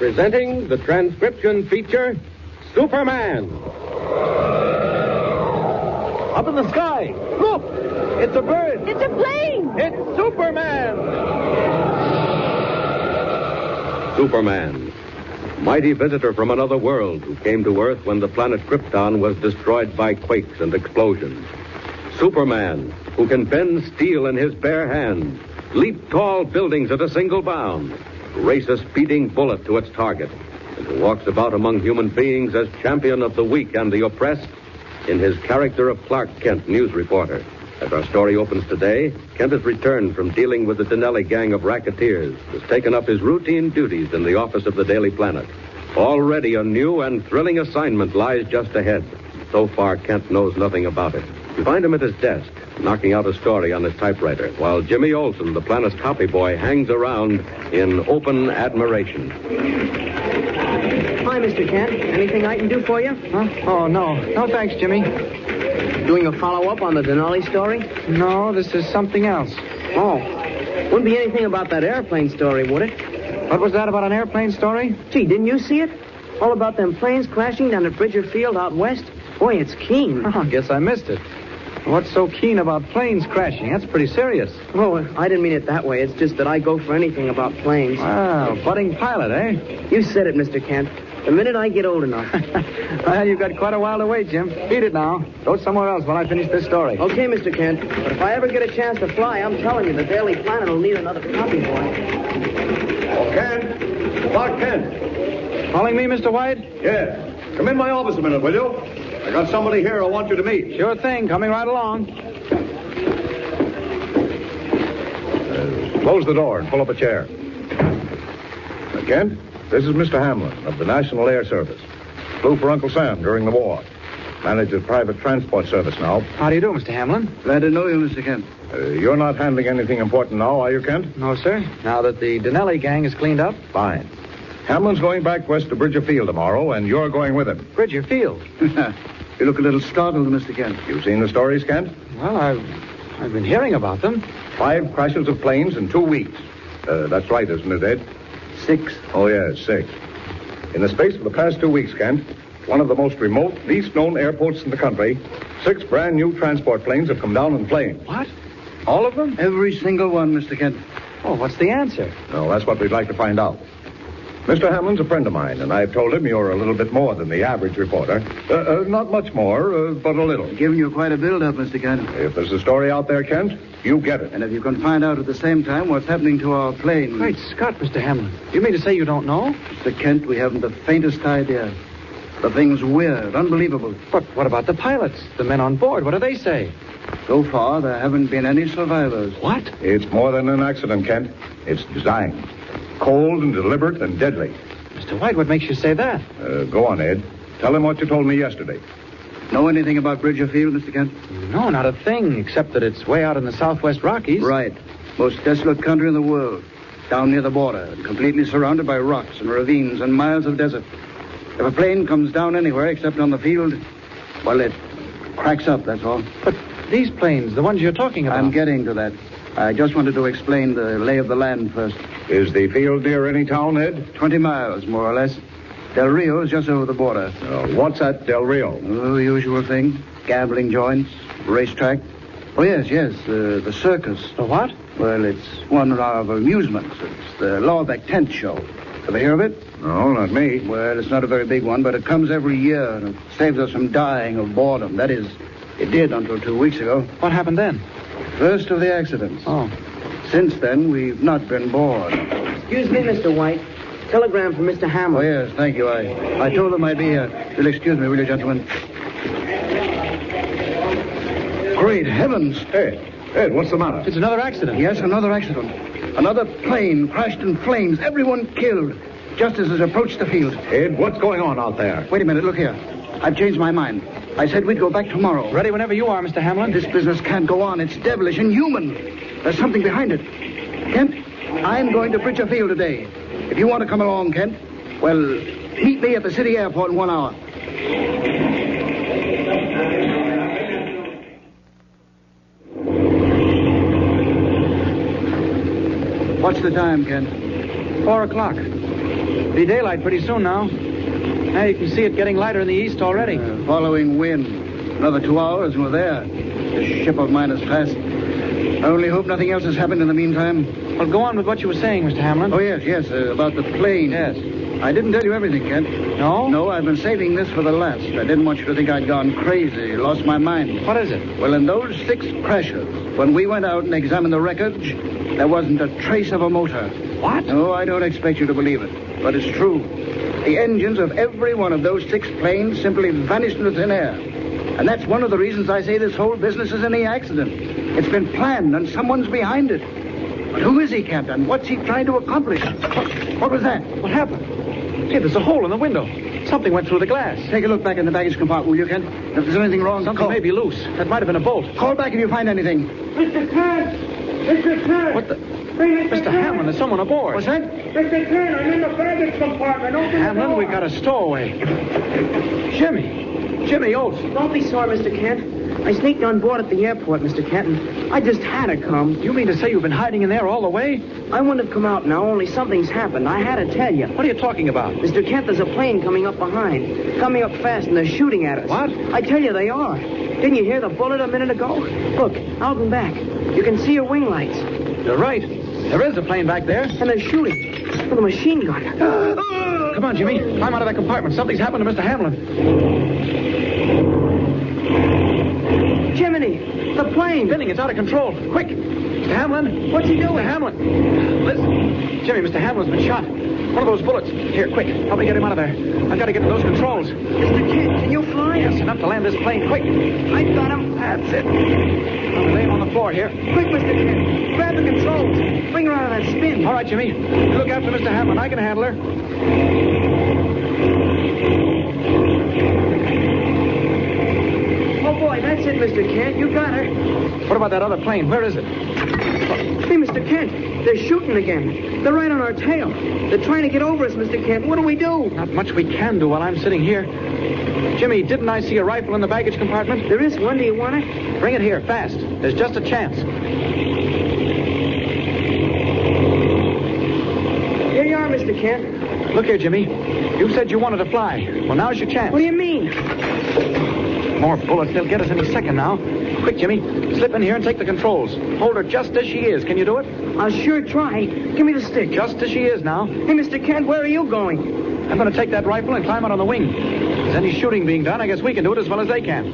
presenting the transcription feature, Superman. Up in the sky. Look! It's a bird. It's a plane. It's Superman. Superman, mighty visitor from another world who came to Earth when the planet Krypton was destroyed by quakes and explosions. Superman, who can bend steel in his bare hands, leap tall buildings at a single bound, race a speeding bullet to its target, and who walks about among human beings as champion of the weak and the oppressed in his character of Clark Kent, news reporter. As our story opens today, Kent has returned from dealing with the Denelli gang of racketeers, has taken up his routine duties in the office of the Daily Planet. Already a new and thrilling assignment lies just ahead. So far, Kent knows nothing about it. You find him at his desk, knocking out a story on his typewriter, while Jimmy Olsen, the Planet's copy boy, hangs around in open admiration. Hi, Mr. Kent. Anything I can do for you? Huh? Oh, no. No, thanks, Jimmy. Doing a follow-up on the Denali story? No, this is something else. Oh. Wouldn't be anything about that airplane story, would it? What was that about an airplane story? Gee, didn't you see it? All about them planes crashing down at Bridger Field out west? Boy, it's keen. Oh, guess I missed it. What's so keen about planes crashing? That's pretty serious. Oh, I didn't mean it that way. It's just that I go for anything about planes. Wow, budding pilot, eh? You said it, Mr. Kent. The minute I get old enough. Well, you've got quite a while to wait, Jim. Beat it now. Go somewhere else while I finish this story. Okay, Mr. Kent. But if I ever get a chance to fly, I'm telling you, the Daily Planet will need another copy boy. Oh, Kent. Clark Kent. Calling me, Mr. White? Yes. Come in my office a minute, will you? I got somebody here I want you to meet. Sure thing. Coming right along. Close the door and pull up a chair. Kent, this is Mr. Hamlin of the National Air Service. Flew for Uncle Sam during the war. Manages private transport service now. How do you do, Mr. Hamlin? Glad to know you, Mr. Kent. You're not handling anything important now, are you, Kent? No, sir. Now that the Denelli gang is cleaned up. Fine. Hamlin's going back west to Bridger Field tomorrow, and you're going with him. Bridger Field? You look a little startled, Mr. Kent. You've seen the stories, Kent? Well, I've been hearing about them. 5 crashes of planes in 2 weeks. That's right, isn't it, Ed? 6. Oh, yes, 6. In the space of the past 2 weeks, Kent, one of the most remote, least known airports in the country, 6 brand new transport planes have come down in flames. What? All of them? Every single one, Mr. Kent. Oh, what's the answer? Well, that's what we'd like to find out. Mr. Hamlin's a friend of mine, and I've told him you're a little bit more than the average reporter. Not much more, but a little. Giving you quite a build-up, Mr. Kent. If there's a story out there, Kent, you get it. And if you can find out at the same time what's happening to our plane... Great Scott, Mr. Hamlin. You mean to say you don't know? Mr. Kent, we haven't the faintest idea. The thing's weird, unbelievable. But what about the pilots, the men on board? What do they say? So far, there haven't been any survivors. What? It's more than an accident, Kent. It's design. Cold and deliberate and deadly. Mr. White, what makes you say that? Go on, Ed. Tell him what you told me yesterday. Know anything about Bridger Field, Mr. Kent? No, not a thing, except that it's way out in the southwest Rockies. Right. Most desolate country in the world. Down near the border, and completely surrounded by rocks and ravines and miles of desert. If a plane comes down anywhere except on the field, well, it cracks up, that's all. But these planes, the ones you're talking about... I'm getting to that. I just wanted to explain the lay of the land first. Is the field near any town, Ed? 20 miles, more or less. Del Rio is just over the border. What's at Del Rio? Oh, usual thing. Gambling joints, racetrack. Oh, yes, the circus. The what? Well, it's one of our amusements. It's the Lawbeck Tent Show. Ever hear of it? No, not me. Well, it's not a very big one, but it comes every year, and it saves us from dying of boredom. That is, it did until 2 weeks ago. What happened then? First of the accidents. Oh. Since then, we've not been bored. Excuse me, Mr. White. Telegram from Mr. Hamlin. Oh, yes, thank you. I told them I'd be here. You'll excuse me, will you, gentlemen? Great heavens. Ed, what's the matter? It's another accident. Yes, another accident. Another plane crashed in flames. Everyone killed. Just as it approached the field. Ed, what's going on out there? Wait a minute, look here. I've changed my mind. I said we'd go back tomorrow. Ready whenever you are, Mr. Hamlin. This business can't go on. It's devilish, inhuman. There's something behind it. Kent, I'm going to Bridger Field today. If you want to come along, Kent, well, meet me at the city airport in 1 hour. What's the time, Kent? 4 o'clock. Be daylight pretty soon now. Now you can see it getting lighter in the east already. Following wind. Another 2 hours and we're there. This ship of mine is fast. I only hope nothing else has happened in the meantime. Well, go on with what you were saying, Mr. Hamlin. Oh, yes, about the plane. Yes. I didn't tell you everything, Kent. No? No, I've been saving this for the last. I didn't want you to think I'd gone crazy, lost my mind. What is it? Well, in those 6 crashes, when we went out and examined the wreckage, there wasn't a trace of a motor. What? No, I don't expect you to believe it, but it's true. The engines of every one of those 6 planes simply vanished into thin air. And that's one of the reasons I say this whole business is any accident. It's been planned, and someone's behind it. But who is he, Captain? What's he trying to accomplish? What was that? What happened? Hey, there's a hole in the window. Something went through the glass. Take a look back in the baggage compartment, will you, Kent? If there's anything wrong, Something may be loose. That might have been a bolt. Call back if you find anything. Mr. Kent! Mr. Kent! What the... Hey, Mr. Hamlin, there's someone aboard. What's that? Mr. Kent, I'm in the baggage compartment. Open the Hamlin, door. we got a stowaway. Jimmy Olds. Don't be sore, Mr. Kent. I sneaked on board at the airport, Mr. Kent, and I just had to come. You mean to say you've been hiding in there all the way? I wouldn't have come out now, only something's happened. I had to tell you. What are you talking about? Mr. Kent, there's a plane coming up behind. Coming up fast, and they're shooting at us. What? I tell you, they are. Didn't you hear the bullet a minute ago? Look, out and back. You can see your wing lights. You're right. There is a plane back there. And they're shooting with a machine gun. Come on, Jimmy. Climb out of that compartment. Something's happened to Mr. Hamlin. Jiminy, the plane. Spinning. It's out of control. Quick. Mr. Hamlin. What's he doing? Mr. Hamlin. Listen. Jimmy, Mr. Hamlin's been shot. One of those bullets. Here, quick. Help me get him out of there. I've got to get to those controls. Mr. Kent, can you fly? Yes, enough to land this plane. Quick. I got him. That's it. I'll lay him on the floor here. Quick, Mr. Kent. Grab the controls. Bring her out of that spin. All right, Jimmy. You look after Mr. Hamlin. I can handle her. Oh, boy, that's it, Mr. Kent. You got her. What about that other plane? Where is it? Hey, Mr. Kent, they're shooting again. They're right on our tail. They're trying to get over us, Mr. Kent. What do we do? Not much we can do while I'm sitting here. Jimmy, didn't I see a rifle in the baggage compartment? There is one. Do you want it? Bring it here, fast. There's just a chance. Here you are, Mr. Kent. Look here, Jimmy. You said you wanted to fly. Well, now's your chance. What do you mean? More bullets. They'll get us any second now. Quick, Jimmy. Slip in here and take the controls. Hold her just as she is. Can you do it? I'll sure try. Give me the stick. Just as she is now. Hey, Mr. Kent, where are you going? I'm going to take that rifle and climb out on the wing. If there's any shooting being done, I guess we can do it as well as they can.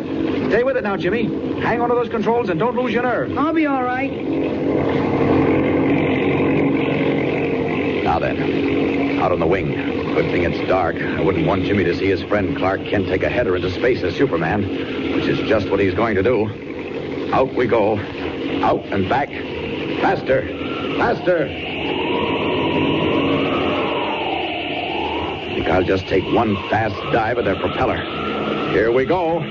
Stay with it now, Jimmy. Hang on to those controls and don't lose your nerve. I'll be all right. Now then, out on the wing. Good thing it's dark. I wouldn't want Jimmy to see his friend Clark Kent take a header into space as Superman, which is just what he's going to do. Out we go. Out and back. Faster. Faster. I think I'll just take one fast dive at their propeller. Here we go.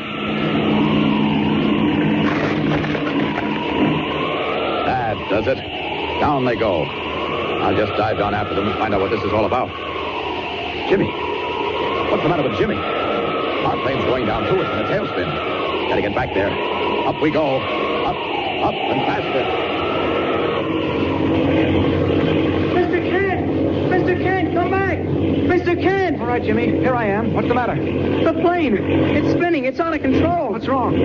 That does it. Down they go. I'll just dive down after them and find out what this is all about. Jimmy. What's the matter with Jimmy? Our plane's going down too. It's in a tailspin. Gotta get back there. Up we go. Up, and faster. Mr. Kent! Mr. Kent, come back! Mr. Kent! All right, Jimmy. Here I am. What's the matter? The plane! It's spinning. It's out of control. What's wrong?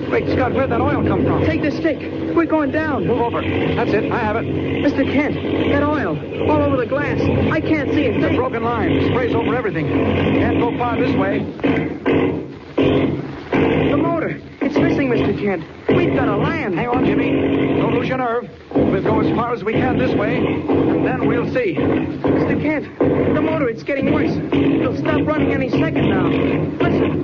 Wait, Scott, where'd that oil come from? Take the stick. We're going down. Move over. That's it. I have it. Mr. Kent, that oil. All over the glass. I can't see a It's a thing. broken line. Sprays over everything. Can't go far this way. The motor. It's missing, Mr. Kent. We've got to land. Hang on, Jimmy. Don't lose your nerve. We'll go as far as we can this way, and then we'll see. Mr. Kent, the motor, it's getting worse. It'll stop running any second now. Listen.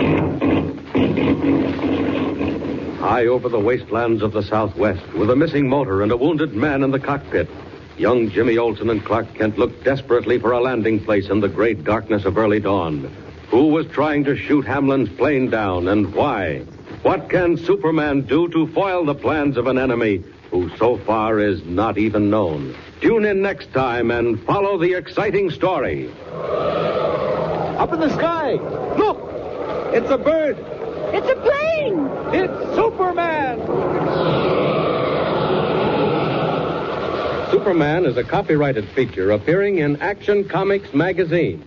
High over the wastelands of the Southwest, with a missing motor and a wounded man in the cockpit, young Jimmy Olsen and Clark Kent looked desperately for a landing place in the great darkness of early dawn. Who was trying to shoot Hamlin's plane down, and why? What can Superman do to foil the plans of an enemy who so far is not even known? Tune in next time and follow the exciting story. Up in the sky. Look! It's a bird. It's a plane! It's Superman! Superman is a copyrighted feature appearing in Action Comics magazine.